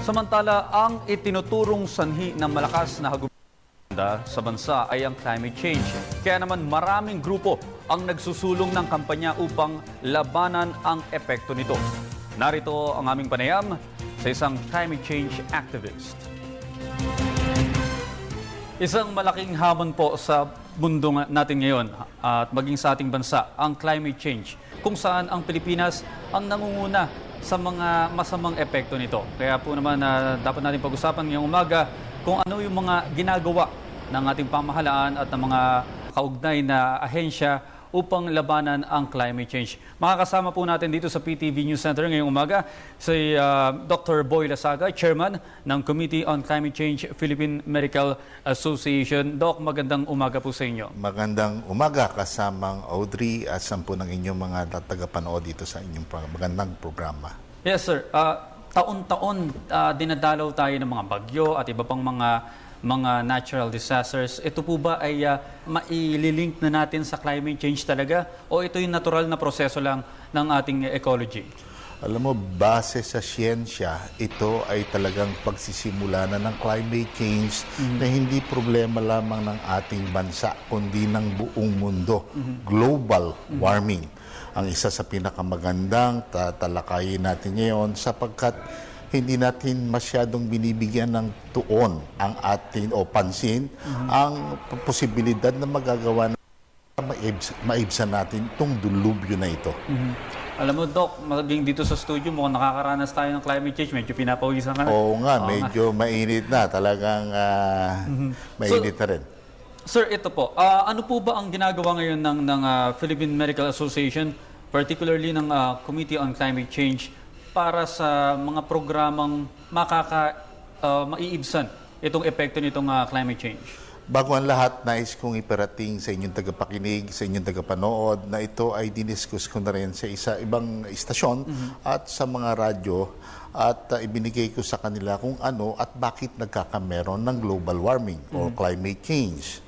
Samantala, ang itinuturong sanhi ng malakas na hagupit sa bansa ay ang climate change. Kaya naman maraming grupo ang nagsusulong ng kampanya upang labanan ang epekto nito. Narito ang aming panayam sa isang climate change activist. Isang malaking hamon po sa mundo natin ngayon at maging sa ating bansa ang climate change, kung saan ang Pilipinas ang nangunguna sa mga masamang epekto nito. Kaya po naman dapat natin pag-usapan ngayong umaga kung ano yung mga ginagawa ng ating pamahalaan at ng mga kaugnay na ahensya upang labanan ang climate change. Makakasama po natin dito sa PTV News Center ngayong umaga si Dr. Boy Lasaga, Chairman ng Committee on Climate Change Philippine Medical Association. Doc, magandang umaga po sa inyo. Magandang umaga kasamang Audrey at 10 ng inyong mga tagapanood dito sa inyong magandang programa. Yes, sir. Taon-taon dinadalaw tayo ng mga bagyo at iba pang mga natural disasters. Ito po ba ay maililink na natin sa climate change talaga o ito yung natural na proseso lang ng ating ecology? Alam mo, base sa siyensya, ito ay talagang pagsisimula na ng climate change na hindi problema lamang ng ating bansa, kundi ng buong mundo. Global warming. Ang isa sa pinakamagandang tatalakayin natin ngayon sapagkat hindi natin masyadong binibigyan ng tuon ang atin o pansin ang posibilidad na magagawa na maibsan natin itong dilubyo na ito. Alam mo, Doc, maging dito sa studio mukhang nakakaranas tayo ng climate change. Medyo pinapawisan ka na. Oo nga, medyo mainit na. Talagang mainit na rin. Sir, ito po. Ano po ba ang ginagawa ngayon ng Philippine Medical Association, particularly ng Committee on Climate Change, para sa mga programang maiibsan itong epekto nitong climate change? Bago ang lahat, nais kong iparating sa inyong tagapakinig, sa inyong tagapanood, na ito ay diniskus ko na rin sa ibang istasyon at sa mga radyo at ibinigay ko sa kanila kung ano at bakit nagkakameron ng global warming or climate change.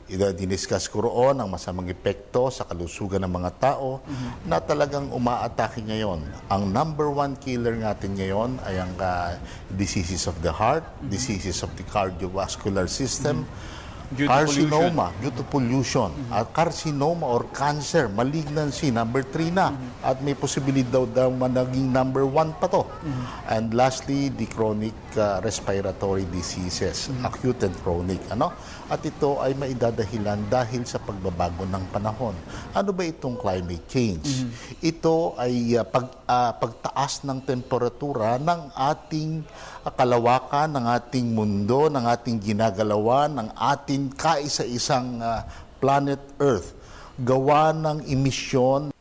Diniscuss ko roon ang masamang epekto sa kalusugan ng mga tao na talagang umaatake ngayon. Ang number one killer natin ngayon ay ang diseases of the heart, diseases of the cardiovascular system, carcinoma, due to pollution, at carcinoma or cancer, malignancy, number 3 na. At may posibilidad daw managing number 1 pa to. And lastly, the chronic respiratory diseases, acute and chronic. At ito ay maidadahilan dahil sa pagbabago ng panahon. Ano ba itong climate change? Ito ay pagtaas ng temperatura ng ating kalawakan, ng ating mundo, ng ating ginagalawan, ng ating kaisa-isang planet Earth. Gawa ng emisyon,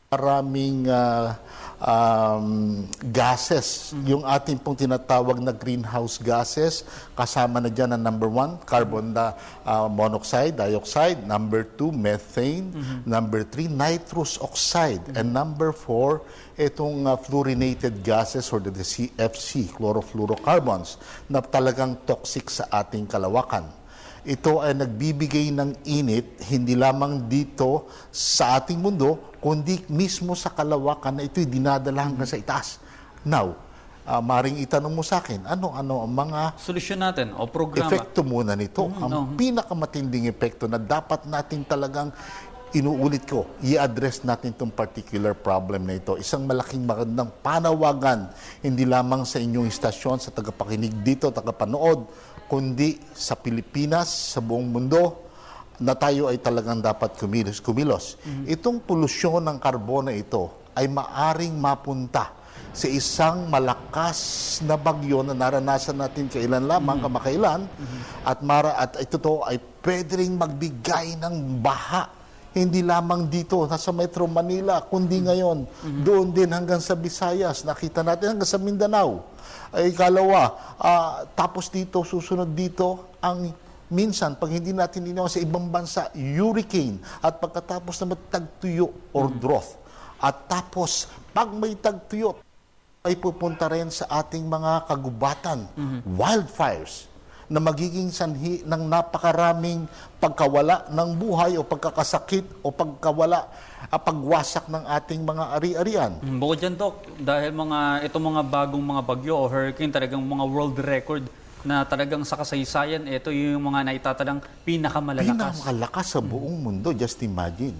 maraming gases. Yung ating pong tinatawag na greenhouse gases, kasama na dyan ang number 1, carbon monoxide, dioxide, number 2, methane, number 3, nitrous oxide, and number 4, itong fluorinated gases or the CFC, chlorofluorocarbons, na talagang toxic sa ating kalawakan. Ito ay nagbibigay ng init hindi lamang dito sa ating mundo, kundi mismo sa kalawakan na ito'y dinadala hanggang sa itaas. Now, maring itanong mo sa akin, ano ang mga solusyon natin o programa? Epekto muna nito. Ang pinakamatinding epekto na dapat natin talagang inuulit ko, i-address natin itong particular problem na ito. Isang malaking magandang panawagan, hindi lamang sa inyong istasyon, sa tagapakinig dito, tagapanood, kundi sa Pilipinas, sa buong mundo, na tayo ay talagang dapat kumilos. Itong polusyon ng karbono ito ay maaring mapunta sa isang malakas na bagyo na naranasan natin kailan lamang, kamakailan, at ito ay pwede rin magbigay ng baha. Hindi lamang dito, nasa Metro Manila, kundi ngayon, doon din hanggang sa Visayas, nakita natin hanggang sa Mindanao. Ay ikalawa, tapos dito, susunod dito, ang minsan, pag hindi natin ninawa sa ibang bansa, hurricane, at pagkatapos naman tagtuyo or drought. At tapos, pag may tagtuyo, ay pupunta rin sa ating mga kagubatan, wildfires. na magiging sanhi ng napakaraming pagkawala ng buhay o pagkakasakit o pagwasak ng ating mga ari-arian. Bukod dyan, Doc, dahil itong mga bagong mga bagyo o hurricane, talagang mga world record na talagang sa kasaysayan, ito yung mga naitatalang pinakamalalakas. Pinakamalakas sa buong mundo, just imagine.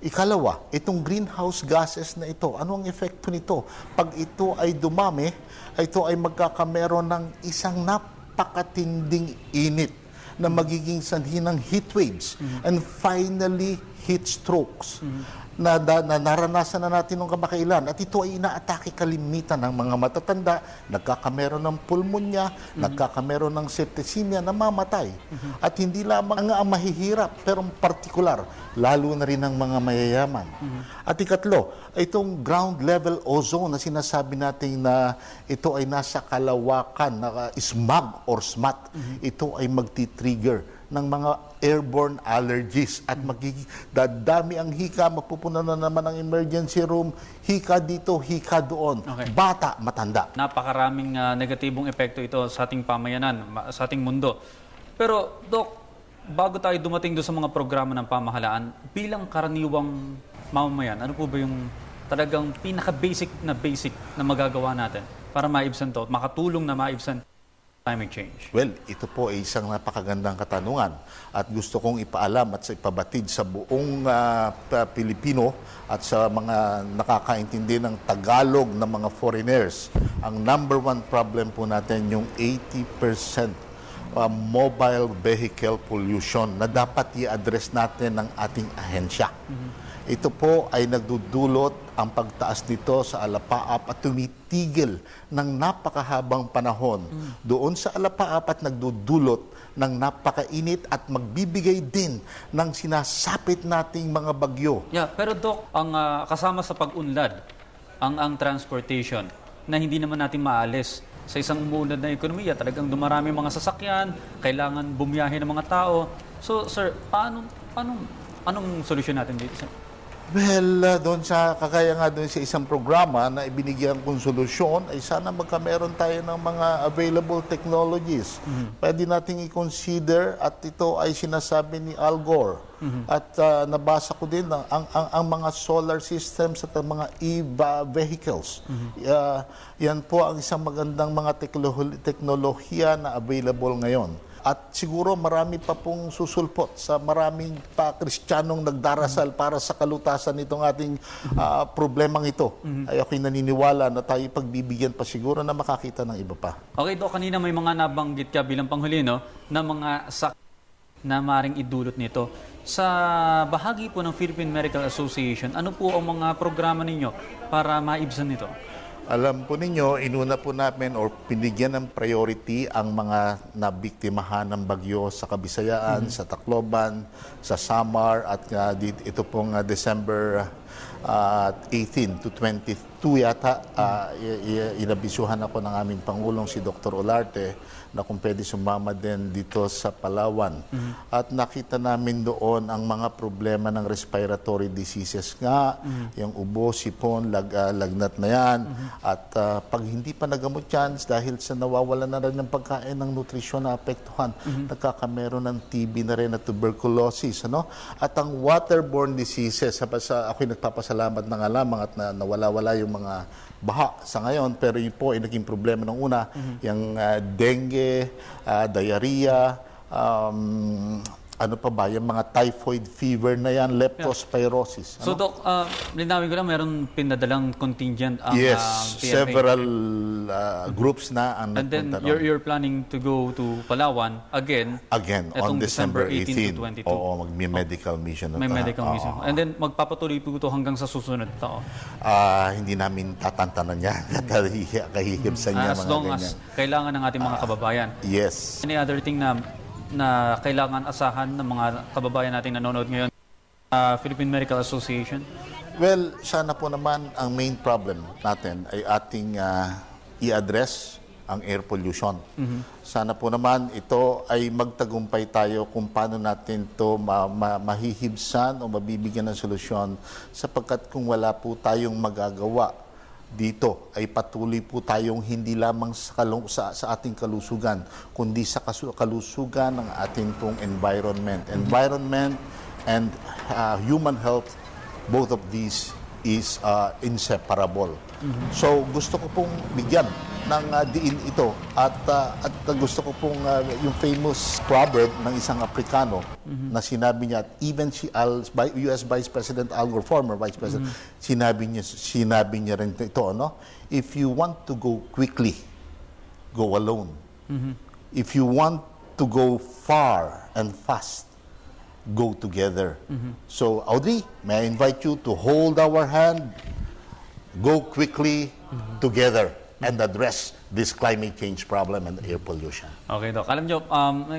Ikalawa, itong greenhouse gases na ito, ano ang epekto nito? Pag ito ay dumami, ito ay magkakameron ng isang napakatinding init na magiging sanhi ng heat waves and finally heat strokes na naranasan na natin nung kamakailan. At ito ay inaatake kalimitan ng mga matatanda, nagkakameron ng pulmonya, nagkakameron ng septicemia, namamatay. At hindi lamang ang mahihirap, pero partikular, lalo na rin ang mga mayayaman. At ikatlo, itong ground level ozone na sinasabi natin na ito ay nasa kalawakan, na smog or smut, ito ay magti-trigger ng mga airborne allergies at dadami ang hika, mapupunan na naman ang emergency room, hika dito, hika doon, bata, matanda. Napakaraming negatibong epekto ito sa ating pamayanan, sa ating mundo. Pero, Doc, bago tayo dumating doon sa mga programa ng pamahalaan, bilang karaniwang mamamayan, ano po ba yung talagang pinaka-basic na magagawa natin para maibsan to, makatulong na maibsan climate change? Well, ito po ay isang napakagandang katanungan at gusto kong ipaalam at ipabatid sa buong Pilipino at sa mga nakakaintindi ng Tagalog na mga foreigners. Ang number one problem po natin yung 80% mobile vehicle pollution na dapat i-address natin ng ating ahensya. Ito po ay nagdudulot ang pagtaas nito sa alapaap at tumitigil ng napakahabang panahon. Doon sa alapaap at nagdudulot ng napakainit at magbibigay din ng sinasapit nating mga bagyo. Yeah, pero Doc, ang kasama sa pag-unlad, ang transportation, na hindi naman natin maalis sa isang umuunlad na ekonomiya, talagang dumarami mga sasakyan, kailangan bumiyahe ng mga tao. So, sir, anong solusyon natin dito, sir? Well, doon sa kakaya nga doon sa isang programa na ibinigyan kong solusyon ay sana magkameron tayo ng mga available technologies. Pwede nating i-consider at ito ay sinasabi ni Al Gore. At nabasa ko din ang mga solar systems at ang mga e-vehicles. Yan po ang isang magandang mga teknolohiya na available ngayon. At siguro marami pa pong susulpot sa maraming pa Kristiyanong nagdarasal para sa kalutasan nitong ating problemang ito. Ay ako'y naniniwala na tayo pagbibigyan pa siguro na makakita ng iba pa. Okay, Doc, kanina may mga nabanggit ka bilang panghuli, no, na mga na maring idulot nito. Sa bahagi po ng Philippine Medical Association, ano po ang mga programa ninyo para maibsan nito? Alam po ninyo, inuna po namin or pinigyan ng priority ang mga nabiktimahan ng bagyo sa Kabisayaan, sa Tacloban, sa Samar at ito pong December 18 to 22 yata, inabisuhan ako ng aming Pangulong si Dr. Olarte na kung pwede sumama din dito sa Palawan. At nakita namin doon ang mga problema ng respiratory diseases nga, yung ubo, sipon, lagnat na yan. At pag hindi pa nagamot yan, dahil sa nawawala na rin ng pagkain ng nutrisyon na apektuhan, nagkakameron ng TB na rin at tuberculosis. Ano? At ang waterborne diseases, ako'y nagpapasalamat na nga lamang at nawala-wala yung mga baha sa ngayon, pero yun po ay naging problema ng una, yung dengue, diarrhea, ano pa ba, yung mga typhoid fever na yan, leptospirosis. So, Doc, linawin ko lang, meron pinadalang contingent ang Yes, PMA. several groups na ang And then, nagpunta doon. you're planning to go to Palawan again Again, etong on December 18 to 22. Oo, mag-medical mission. May medical mission. And then, magpapatuloy po ito hanggang sa susunod taon. Hindi namin tatantanan yan. Kahihibsan niya As mga long ganyan. as kailangan ng ating mga kababayan. Yes. Any other thing na kailangan asahan ng mga kababayan nating nanonood ngayon? Philippine Medical Association? Well, sana po naman ang main problem natin ay ating i-address ang air pollution. Sana po naman ito ay magtagumpay tayo kung paano natin ito mahihibsan o mabibigyan ng solusyon sapagkat kung wala po tayong magagawa dito ay patuloy po tayong hindi lamang sa ating kalusugan, kundi sa kalusugan ng ating pong environment. Environment and human health, both of these is inseparable. So gusto ko pong bigyan ng diin ito at gusto ko pong yung famous proverb ng isang Aprikano na sinabi niya, at even si US Vice President Al Gore, former Vice President, sinabi niya rin ito, no? If you want to go quickly, go alone. If you want to go far and fast, go together. So, Audrey, may I invite you to hold our hand, go quickly together, and address this climate change problem and air pollution. Okay, Doc. Alam nyo,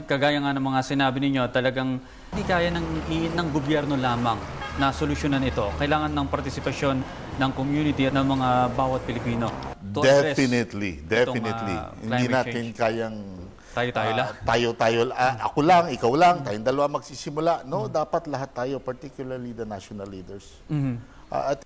kagaya nga ng mga sinabi ninyo, talagang hindi kaya ng gobyerno lamang na solusyonan ito. Kailangan ng partisipasyon ng community at ng mga bawat Pilipino. To address Definitely. Hindi climate natin change. kayang Tayo-tayo lang. tayo, ako lang, ikaw lang, tayong dalawa magsisimula. No, dapat lahat tayo, particularly the national leaders. At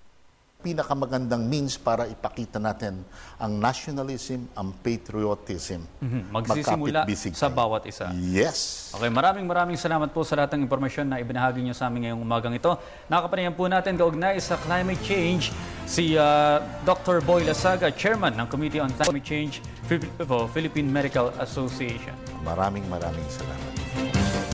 pinakamagandang means para ipakita natin ang nationalism, ang patriotism. Magsisimula Magkapit-bisig sa tayo. bawat isa. Yes. Okay, maraming salamat po sa lahat ng impormasyon na ibinahagi niyo sa amin ngayong umagang ito. Nakapanayan po natin kaugnay sa climate change si Dr. Boy Lasaga, Chairman ng Committee on Climate Change, Philippine Medical Association. Maraming salamat.